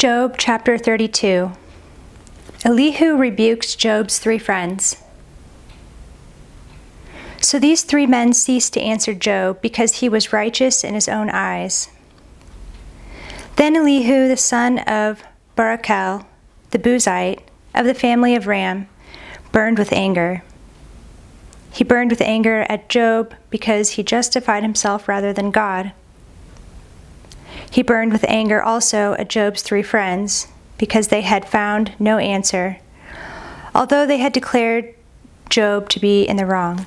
Job chapter 32. Elihu rebukes Job's three friends. So these three men ceased to answer Job because he was righteous in his own eyes. Then Elihu, the son of Barachel, the Buzite, of the family of Ram, burned with anger. He burned with anger at Job because he justified himself rather than God. He burned with anger also at Job's three friends, because they had found no answer, although they had declared Job to be in the wrong.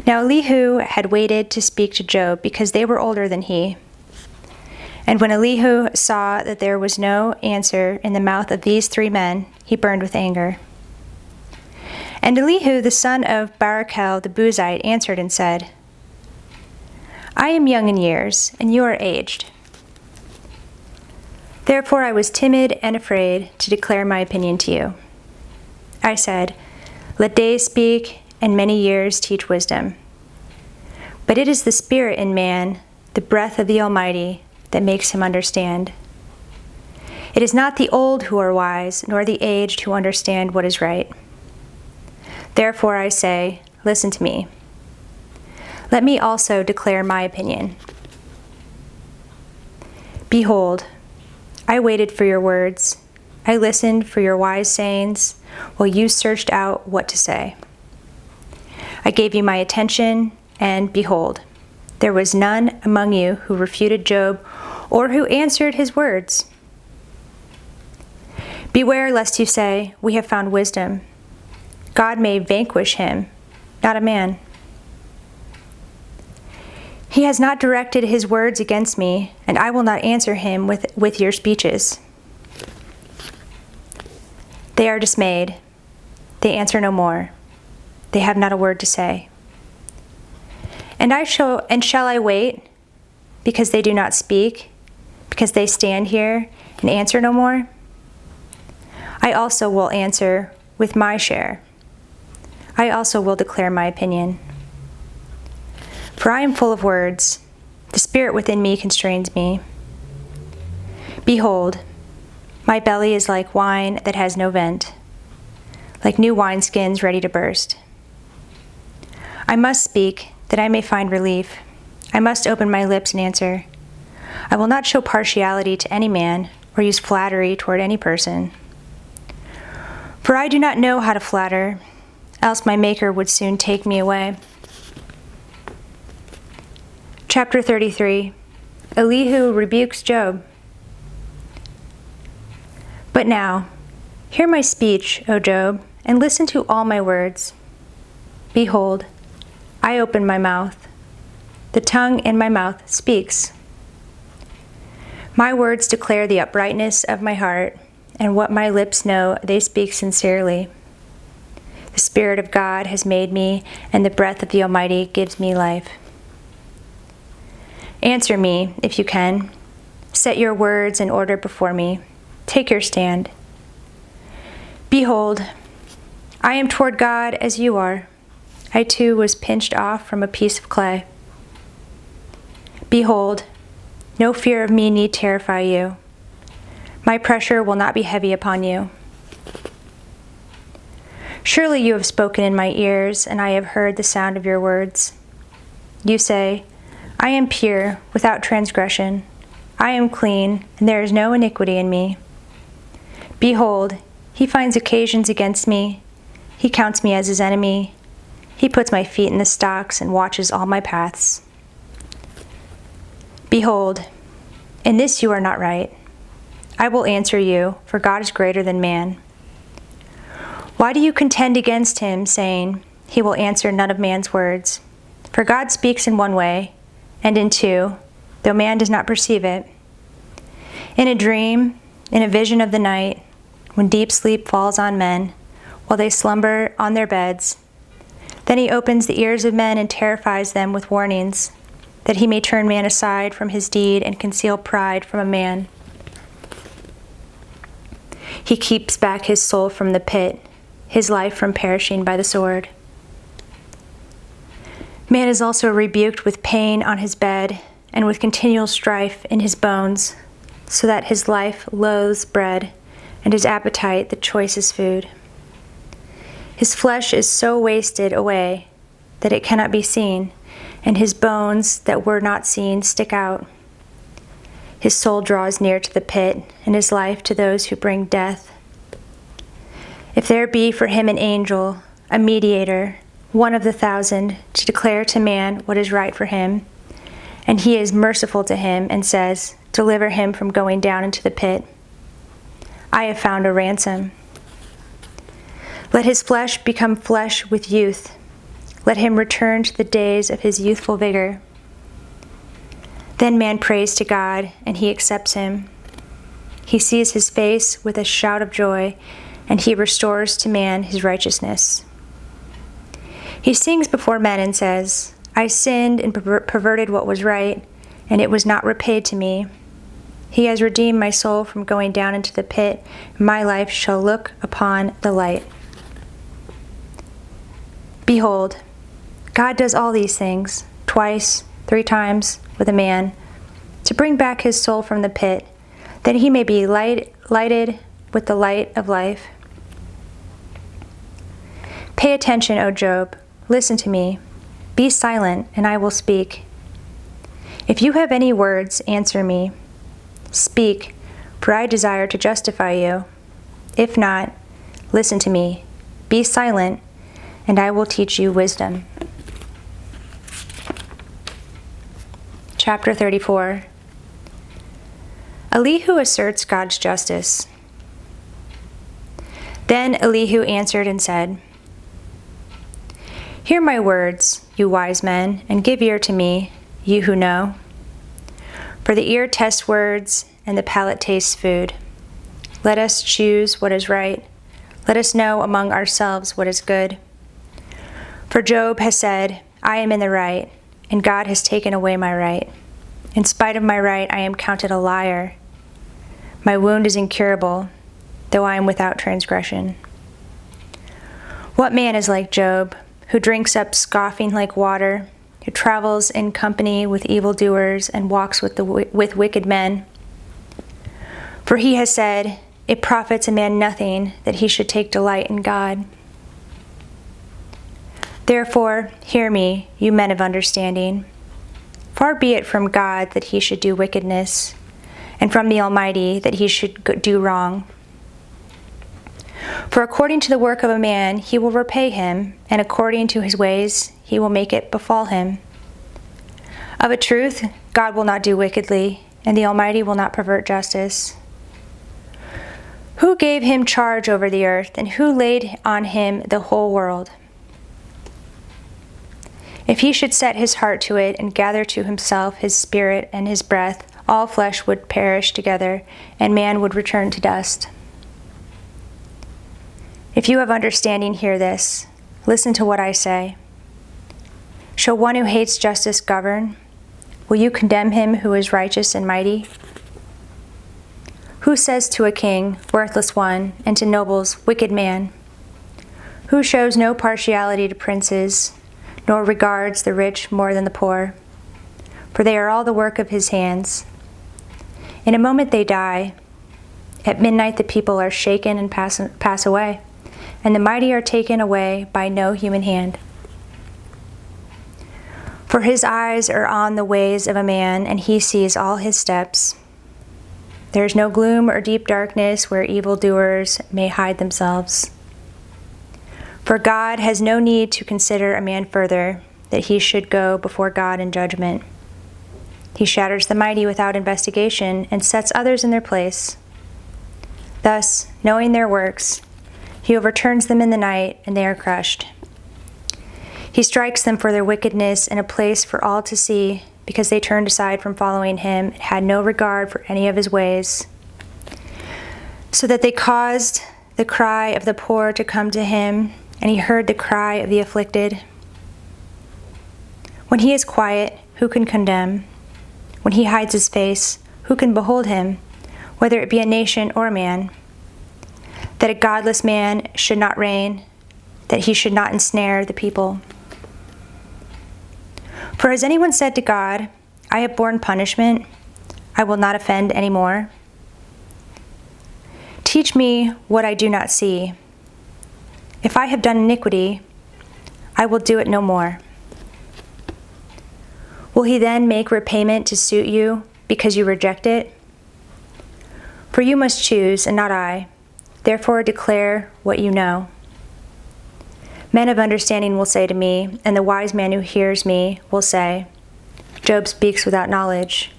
Now Elihu had waited to speak to Job because they were older than he. And when Elihu saw that there was no answer in the mouth of these three men, he burned with anger. And Elihu, the son of Barachel the Buzite, answered and said, I am young in years, and you are aged. Therefore I was timid and afraid to declare my opinion to you. I said, Let days speak, and many years teach wisdom. But it is the spirit in man, the breath of the Almighty, that makes him understand. It is not the old who are wise, nor the aged who understand what is right. Therefore I say, listen to me. Let me also declare my opinion. Behold, I waited for your words. I listened for your wise sayings, while you searched out what to say. I gave you my attention, and behold, there was none among you who refuted Job or who answered his words. Beware lest you say, We have found wisdom. God may vanquish him, not a man. He has not directed his words against me, and I will not answer him with your speeches. They are dismayed. They answer no more. They have not a word to say. And shall I wait, because they do not speak, because they stand here and answer no more? I also will answer with my share. I also will declare my opinion. For I am full of words. The spirit within me constrains me. Behold, my belly is like wine that has no vent, like new wineskins ready to burst. I must speak, that I may find relief. I must open my lips and answer. I will not show partiality to any man, or use flattery toward any person. For I do not know how to flatter, else my Maker would soon take me away. Chapter 33. Elihu Rebukes Job. But now, hear my speech, O Job, and listen to all my words. Behold, I open my mouth. The tongue in my mouth speaks. My words declare the uprightness of my heart, and what my lips know, they speak sincerely. The Spirit of God has made me, and the breath of the Almighty gives me life. Answer me, if you can. Set your words in order before me. Take your stand. Behold, I am toward God as you are. I too was pinched off from a piece of clay. Behold, no fear of me need terrify you. My pressure will not be heavy upon you. Surely you have spoken in my ears, and I have heard the sound of your words. You say, I am pure, without transgression. I am clean, and there is no iniquity in me. Behold, he finds occasions against me. He counts me as his enemy. He puts my feet in the stocks and watches all my paths. Behold, in this you are not right. I will answer you, for God is greater than man. Why do you contend against him, saying, He will answer none of man's words? For God speaks in one way, and in two, though man does not perceive it. In a dream, in a vision of the night, when deep sleep falls on men, while they slumber on their beds, then he opens the ears of men and terrifies them with warnings, that he may turn man aside from his deed and conceal pride from a man. He keeps back his soul from the pit, his life from perishing by the sword. Man is also rebuked with pain on his bed, and with continual strife in his bones, so that his life loathes bread, and his appetite the choicest food. His flesh is so wasted away that it cannot be seen, and his bones that were not seen stick out. His soul draws near to the pit, and his life to those who bring death. If there be for him an angel, a mediator, one of the 1,000, to declare to man what is right for him, and he is merciful to him and says, "Deliver him from going down into the pit," I have found a ransom. Let his flesh become flesh with youth. Let him return to the days of his youthful vigor. Then man prays to God, and he accepts him. He sees his face with a shout of joy, and he restores to man his righteousness. He sings before men and says, "I sinned and perverted what was right, and it was not repaid to me. He has redeemed my soul from going down into the pit. My life shall look upon the light." Behold, God does all these things, twice, 3 times, with a man, to bring back his soul from the pit, that he may be lighted with the light of life. Pay attention, O Job. Listen to me. Be silent, and I will speak. If you have any words, answer me. Speak, for I desire to justify you. If not, listen to me. Be silent, and I will teach you wisdom. Chapter 34. Elihu asserts God's justice. Then Elihu answered and said, "Hear my words, you wise men, and give ear to me, you who know. For the ear tests words, and the palate tastes food. Let us choose what is right. Let us know among ourselves what is good. For Job has said, I am in the right, and God has taken away my right. In spite of my right, I am counted a liar. My wound is incurable, though I am without transgression. What man is like Job, who drinks up scoffing like water, who travels in company with evildoers and walks with wicked men? For he has said, it profits a man nothing that he should take delight in God. Therefore, hear me, you men of understanding. Far be it from God that he should do wickedness, and from the Almighty that he should do wrong. For according to the work of a man he will repay him, and according to his ways he will make it befall him. Of a truth, God will not do wickedly, and the Almighty will not pervert justice. Who gave him charge over the earth, and who laid on him the whole world? If he should set his heart to it and gather to himself his spirit and his breath, all flesh would perish together, and man would return to dust. If you have understanding, hear this. Listen to what I say. Shall one who hates justice govern? Will you condemn him who is righteous and mighty? Who says to a king, worthless one, and to nobles, wicked man? Who shows no partiality to princes, nor regards the rich more than the poor? For they are all the work of his hands. In a moment they die. At midnight the people are shaken and pass away, and the mighty are taken away by no human hand. For his eyes are on the ways of a man, and he sees all his steps. There is no gloom or deep darkness where evildoers may hide themselves. For God has no need to consider a man further, that he should go before God in judgment. He shatters the mighty without investigation and sets others in their place. Thus, knowing their works, he overturns them in the night, and they are crushed. He strikes them for their wickedness in a place for all to see, because they turned aside from following him and had no regard for any of his ways, so that they caused the cry of the poor to come to him, and he heard the cry of the afflicted. When he is quiet, who can condemn? When he hides his face, who can behold him, whether it be a nation or a man? That a godless man should not reign, that he should not ensnare the people. For has anyone said to God, I have borne punishment, I will not offend any more? Teach me what I do not see. If I have done iniquity, I will do it no more. Will he then make repayment to suit you because you reject it? For you must choose, and not I. Therefore declare what you know. Men of understanding will say to me, and the wise man who hears me will say, Job speaks without knowledge.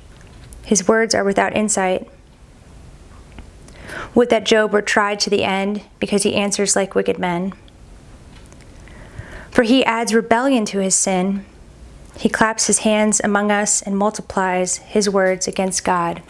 His words are without insight. Would that Job were tried to the end, because he answers like wicked men. For he adds rebellion to his sin. He claps his hands among us and multiplies his words against God.